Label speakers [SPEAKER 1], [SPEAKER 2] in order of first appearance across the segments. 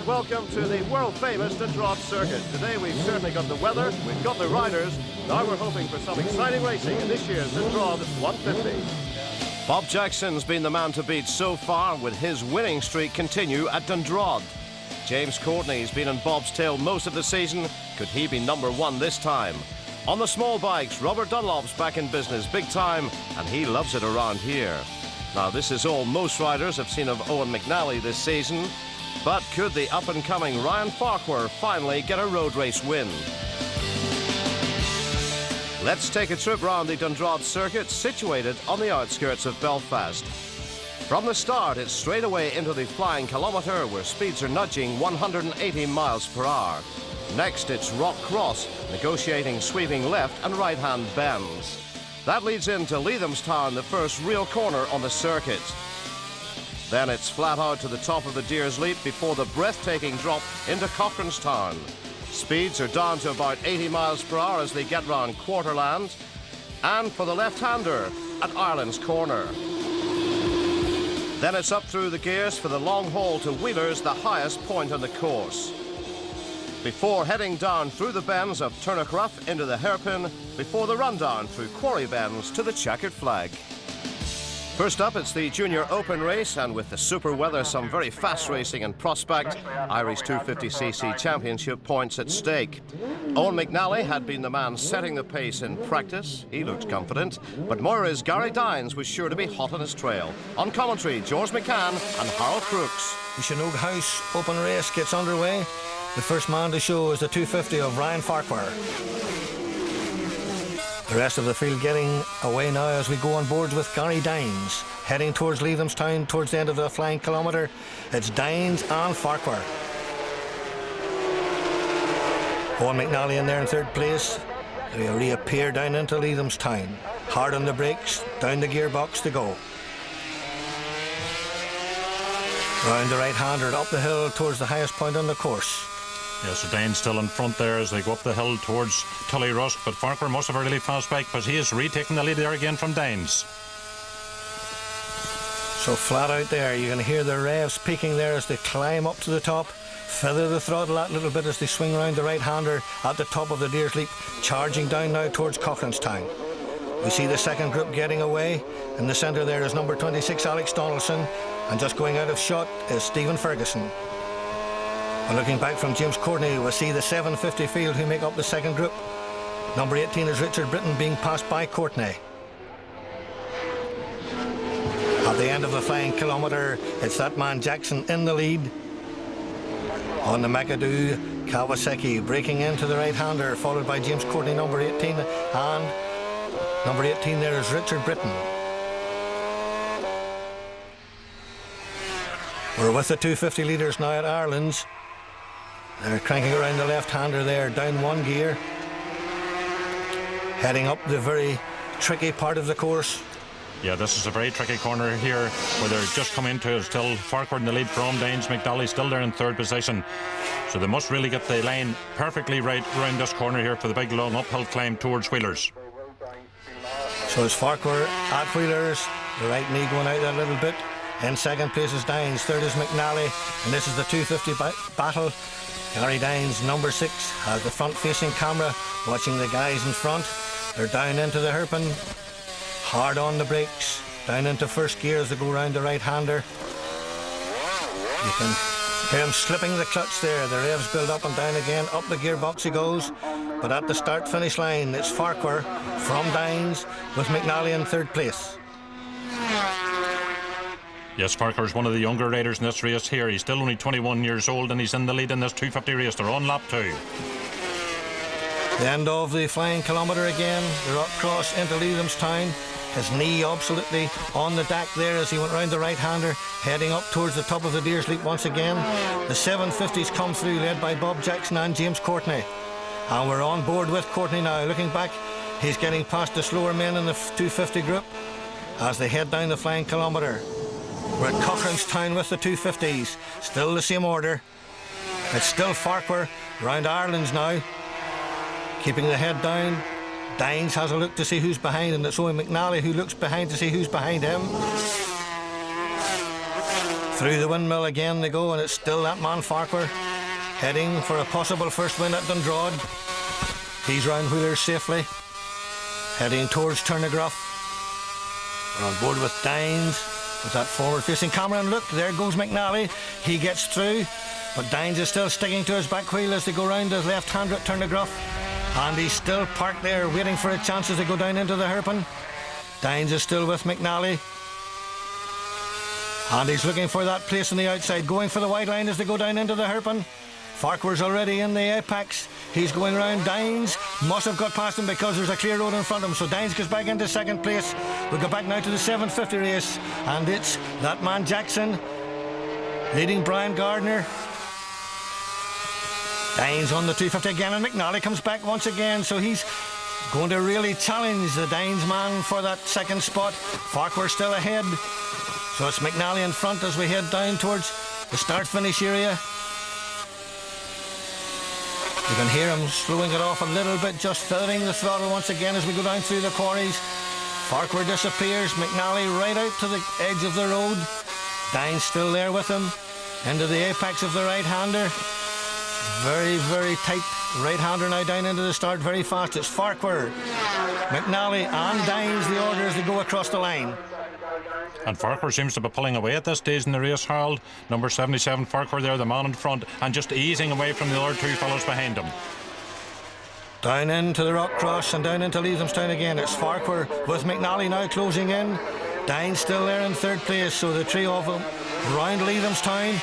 [SPEAKER 1] and welcome to the world-famous Dundrod circuit. Today we've certainly got the weather, we've got the riders. Now we're hoping for some exciting racing in this year's Dundrod 150. Bob Jackson's been the man to beat so far, with his winning streak continue at Dundrod. James Courtney's been on Bob's tail most of the season. Could he be number one this time? On the small bikes, Robert Dunlop's back in business big time, and he loves it around here. Now, this is all most riders have seen of Owen McNally this season, but could the up-and-coming Ryan Farquhar finally get a road race win? Let's take a trip round the Dundrod circuit, situated on the outskirts of Belfast. From the start, it's straight away into the flying kilometre, where speeds are nudging 180 miles per hour. Next, it's Rock Cross, negotiating sweeping left and right-hand bends. That leads into Leathamstown, the first real corner on the circuit. Then it's flat out to the top of the Deer's Leap before the breathtaking drop into Cochranstown. Speeds are down to about 80 miles per hour as they get round Quarterland. And for the left-hander at Ireland's Corner. Then it's up through the gears for the long haul to Wheelers, the highest point on the course. Before heading down through the bends of Turnacrough into the hairpin, before the rundown through Quarry Bends to the checkered flag. First up, it's the Junior Open race, and with the super weather, some very fast racing in prospect. Irish 250cc championship points at stake. Owen McNally had been the man setting the pace in practice. He looked confident, but Moira's Gary Dynes was sure to be hot on his trail. On commentary, George McCann and Harold Crooks.
[SPEAKER 2] The Chinook House Open race gets underway. The first man to show is the 250 of Ryan Farquhar. The rest of the field getting away now as we go on board with Gary Dynes. Heading towards Leathamstown, towards the end of the flying kilometre. It's Dynes and Farquhar. Owen McNally in there in third place. They reappear down into Leathamstown. Hard on the brakes, down the gearbox to go. Round the right-hander, up the hill towards the highest point on the course.
[SPEAKER 3] Yes, so Dynes still in front there as they go up the hill towards Tullyrusk, but Farquhar must have a really fast bike, but he is retaking the lead there again from Dynes.
[SPEAKER 2] So flat out there, you're going to hear the revs peaking there as they climb up to the top. Feather the throttle that little bit as they swing round the right-hander at the top of the Deer's Leap, charging down now towards Cochranstown. We see the second group getting away. In the centre there is number 26, Alex Donaldson, and just going out of shot is Stephen Ferguson. And looking back from James Courtney, we'll see the 750 field who make up the second group. Number 18 is Richard Britton, being passed by Courtney. At the end of the flying kilometre, it's that man Jackson in the lead. On the McAdoo, Kawasaki breaking into the right-hander, followed by James Courtney, number 18, and number 18 there is Richard Britton. We're with the 250 leaders now at Ireland's. They're cranking around the left-hander there, down one gear. Heading up the very tricky part of the course.
[SPEAKER 3] Yeah, this is a very tricky corner here where they're just come into it. Still Farquhar in the lead from Dynes. McNally still there in third position. So they must really get the line perfectly right around this corner here for the big long uphill climb towards Wheelers.
[SPEAKER 2] So it's Farquhar at Wheelers, the right knee going out a little bit. In second place is Dynes, third is McNally, and this is the 250 battle. Gary Dynes, number 6, has the front-facing camera, watching the guys in front. They're down into the hairpin, hard on the brakes, down into first gear as they go round the right-hander. You can hear him slipping the clutch there. The revs build up and down again. Up the gearbox he goes. But at the start-finish line, it's Farquhar from Dynes with McNally in third place.
[SPEAKER 3] Yes, Farquhar's one of the younger riders in this race here. He's still only 21 years old and he's in the lead in this 250 race. They're on lap 2.
[SPEAKER 2] The end of the flying kilometre again. The rock cross into Leathamstown. His knee absolutely on the deck there as he went round the right-hander, heading up towards the top of the Deer's Leap once again. The 750s come through, led by Bob Jackson and James Courtney. And we're on board with Courtney now. Looking back, he's getting past the slower men in the 250 group as they head down the flying kilometre. We're at Cochranstown with the 250s. Still the same order. It's still Farquhar round Ireland's now, keeping the head down. Dynes has a look to see who's behind, and it's Owen McNally who looks behind to see who's behind him. Through the windmill again they go, and it's still that man Farquhar heading for a possible first win at Dundrod. He's round Wheelers safely, heading towards Turnagruff. We're on board with Dynes with that forward facing camera, and look, there goes McNally. He gets through, but Dynes is still sticking to his back wheel as they go round his left hander at Turnagruff, and he's still parked there waiting for a chance as they go down into the hairpin. Dynes is still with McNally, and he's looking for that place on the outside, going for the wide line as they go down into the hairpin. Farquhar's already in the apex. He's going round. Dynes must have got past him because there's a clear road in front of him. So Dynes goes back into second place. We go back now to the 750 race, and it's that man Jackson leading Brian Gardner. Dynes on the 250 again, and McNally comes back once again. So he's going to really challenge the Dynes man for that second spot. Farquhar still ahead. So it's McNally in front as we head down towards the start-finish area. You can hear him slowing it off a little bit, just feathering the throttle once again as we go down through the quarries. Farquhar disappears, McNally right out to the edge of the road. Dynes still there with him, into the apex of the right-hander. Very, very tight right-hander now down into the start, very fast. It's Farquhar, McNally and Dynes, the order as they go across the line.
[SPEAKER 3] And Farquhar seems to be pulling away at this stage in the race, Harold. Number 77, Farquhar there, the man in front, and just easing away from the other two fellows behind him.
[SPEAKER 2] Down into the rock cross and down into Leathamstown again. It's Farquhar with McNally now closing in. Dynes still there in third place, so the three of them round Leathamstown,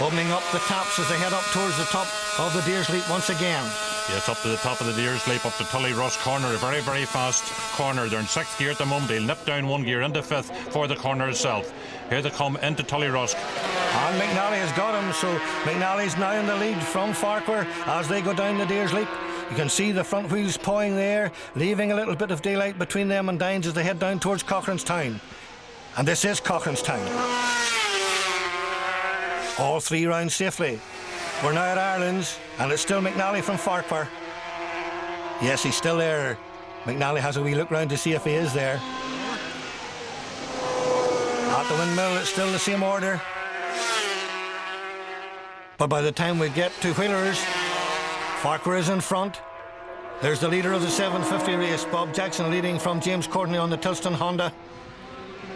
[SPEAKER 2] opening up the taps as they head up towards the top of the Deer's Leap once again.
[SPEAKER 3] Yes, up to the top of the Deer's Leap, up to Tully Ross corner, a very, very fast corner. They're in sixth gear at the moment. They'll nip down one gear into fifth for the corner itself. Here they come into Tully Ross.
[SPEAKER 2] And McNally has got him, so McNally's now in the lead from Farquhar as they go down the Deer's Leap. You can see the front wheels pawing there, leaving a little bit of daylight between them and Dynes as they head down towards Cochranstown. And this is Cochranstown. All three rounds safely. We're now at Ireland's, and it's still McNally from Farquhar. Yes, he's still there. McNally has a wee look round to see if he is there. At the windmill, it's still the same order. But by the time we get to Wheelers, Farquhar is in front. There's the leader of the 750 race, Bob Jackson, leading from James Courtney on the Tilston Honda.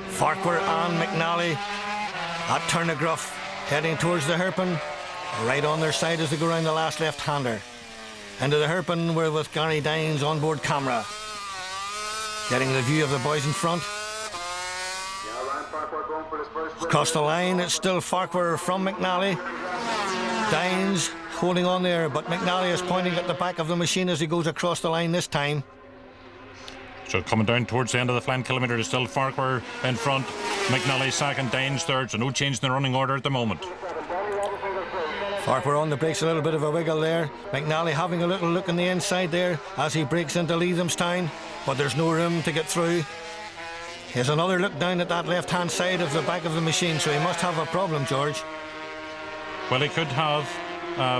[SPEAKER 2] Farquhar and McNally at Turnagruff, heading towards the hairpin, right on their side as they go around the last left-hander. Into the hairpin, we're with Gary Dynes on board camera, getting the view of the boys in front. Across the line, it's still Farquhar from McNally. Dynes holding on there, but McNally is pointing at the back of the machine as he goes across the line this time.
[SPEAKER 3] So coming down towards the end of the flying kilometre, is still Farquhar in front, McNally second, Dynes third, so no change in the running order at the moment.
[SPEAKER 2] Farquhar on the brakes, a little bit of a wiggle there. McNally having a little look in the inside there as he breaks into Leathamstown, but there's no room to get through. Here's another look down at that left-hand side of the back of the machine, so he must have a problem, George.
[SPEAKER 3] Well, he could have,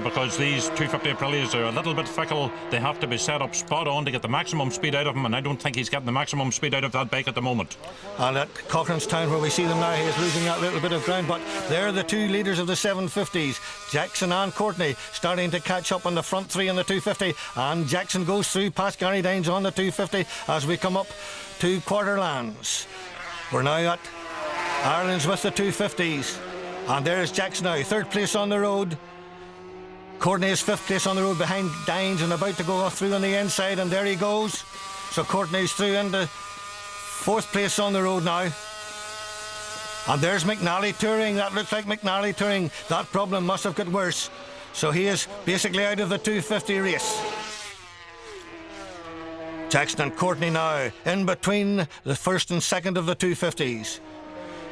[SPEAKER 3] because these 250 Aprilias are a little bit fickle. They have to be set up spot on to get the maximum speed out of them, and I don't think he's getting the maximum speed out of that bike at the moment.
[SPEAKER 2] And at Cochranstown, where we see them now, he is losing that little bit of ground, but they're the two leaders of the 750s, Jackson and Courtney, starting to catch up on the front three in the 250, and Jackson goes through past Gary Dynes on the 250 as we come up to Quarterlands. We're now at Ireland's with the 250s, and there's Jackson now, third place on the road. Courtney is fifth place on the road behind Dynes and about to go off through on the inside, and there he goes. So Courtney's through into fourth place on the road now. And there's McNally touring. That looks like McNally touring. That problem must have got worse. So he is basically out of the 250 race. Jackson and Courtney now in between the first and second of the 250s.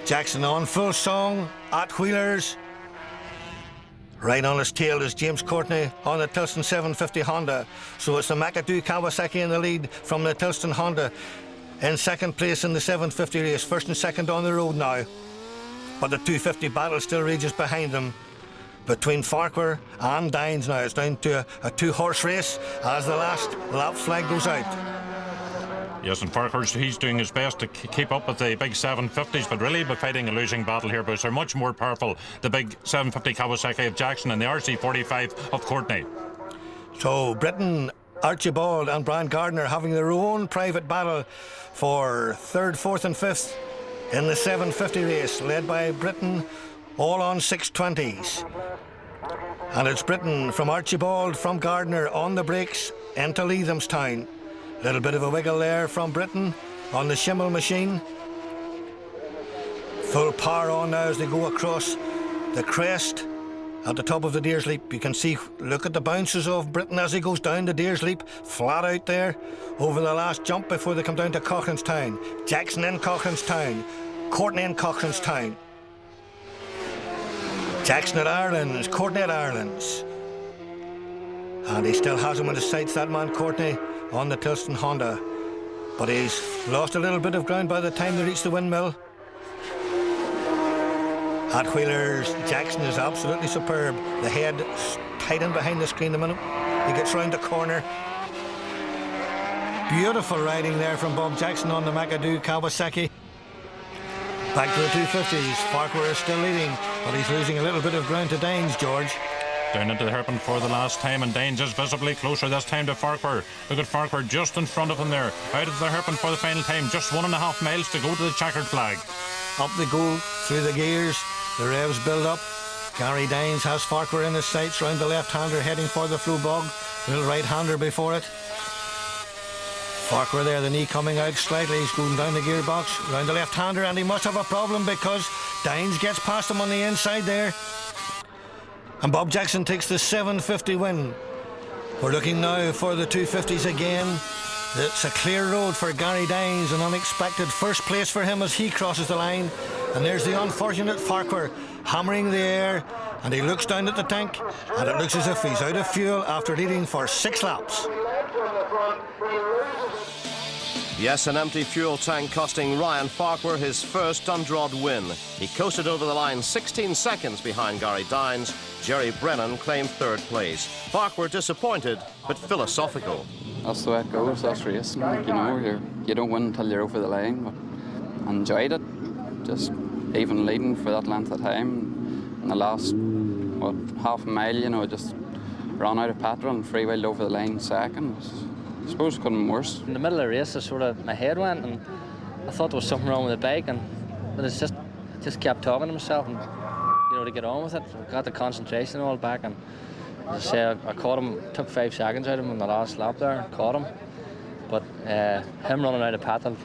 [SPEAKER 2] Jackson on full song at Wheelers. Right on his tail is James Courtney on the Tilston 750 Honda. So it's the McAdoo Kawasaki in the lead from the Tilston Honda. In second place in the 750 race, first and second on the road now. But the 250 battle still rages behind them. Between Farquhar and Dynes now. It's down to a two-horse race as the last lap flag goes out.
[SPEAKER 3] Yes, and Farquhar's, he's doing his best to keep up with the big 750s, but really be fighting a losing battle here, because they're much more powerful, the big 750 Kawasaki of Jackson and the RC45 of Courtney.
[SPEAKER 2] So Britain, Archibald and Brian Gardner having their own private battle for 3rd, 4th and 5th in the 750 race, led by Britain, all on 620s. And it's Britain from Archibald, from Gardner on the brakes into Leathamstown. Little bit of a wiggle there from Britain on the Schimmel machine. Full power on now as they go across the crest at the top of the Deers Leap. You can see, look at the bounces of Britain as he goes down the Deers Leap, flat out there over the last jump before they come down to Cochranstown. Jackson in Cochranstown, Courtney in Cochranstown. Jackson at Ireland's, Courtney at Ireland's. And he still has him in his sights, that man Courtney, on the Tilston Honda. But he's lost a little bit of ground by the time they reach the windmill. At Wheelers, Jackson is absolutely superb. The head tight in behind the screen a minute. He gets round the corner. Beautiful riding there from Bob Jackson on the McAdoo Kawasaki. Back to the 250s. Farquhar is still leading, but he's losing a little bit of ground to Dynes, George.
[SPEAKER 3] Down into the hairpin for the last time, and Dynes is visibly closer this time to Farquhar. Look at Farquhar just in front of him there. Out of the hairpin for the final time. Just 1.5 miles to go to the checkered flag.
[SPEAKER 2] Up they go through the gears. The revs build up. Gary Dynes has Farquhar in his sights round the left-hander heading for the Flew Bog. Little right-hander before it. Farquhar there, the knee coming out slightly. He's going down the gearbox round the left-hander, and he must have a problem because Dynes gets past him on the inside there. And Bob Jackson takes the 750 win. We're looking now for the 250s again. It's a clear road for Gary Dynes, an unexpected first place for him as he crosses the line. And there's the unfortunate Farquhar hammering the air, and he looks down at the tank, and it looks as if he's out of fuel after leading for 6 laps.
[SPEAKER 1] Yes, an empty fuel tank costing Ryan Farquhar his first Dundrod win. He coasted over the line 16 seconds behind Gary Dynes. Jerry Brennan claimed 3rd place. Farquhar disappointed, but philosophical.
[SPEAKER 4] That's the way it goes, that's racing. You know, you don't win until you're over the line, but I enjoyed it. Just even leading for that length of time. In the last, half a mile, you know, just ran out of petrol and freewheeled over the line second. I suppose it couldn't be worse. In the middle of the race, my head went, and I thought there was something wrong with the bike, but it's just kept talking to myself, and you know, to get on with it. I got the concentration all back, and as I say, I caught him. Took 5 seconds out of him in the last lap there, caught him. But him running out of petrol